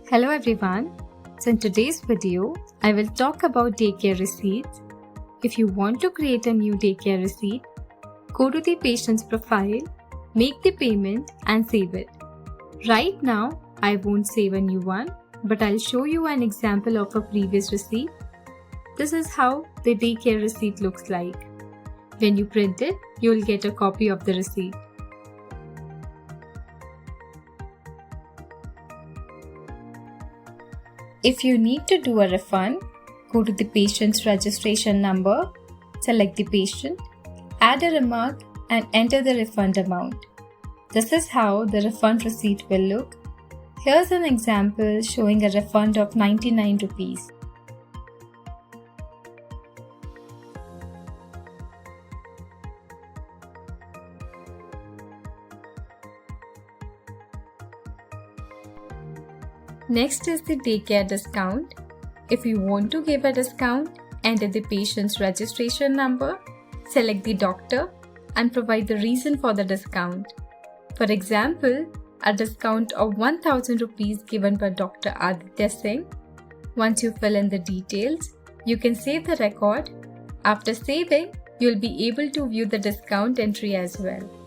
Hello everyone. So in today's video, I will talk about daycare receipts. If you want to create a new daycare receipt, go to the patient's profile, make the payment and save it. Right now, I won't save a new one, but I'll show you an example of a previous receipt. This is how the daycare receipt looks like. When you print it, you'll get a copy of the receipt. If you need to do a refund, go to the patient's registration number, select the patient, add a remark and enter the refund amount. This is how the refund receipt will look. Here's an example showing a refund of 99 rupees. Next is the daycare discount. If you want to give a discount, enter the patient's registration number, select the doctor and provide the reason for the discount. For example, a discount of 1000 rupees given by Dr. Aarogya Singh. Once you fill in the details, you can save the record. After saving, you'll be able to view the discount entry as well.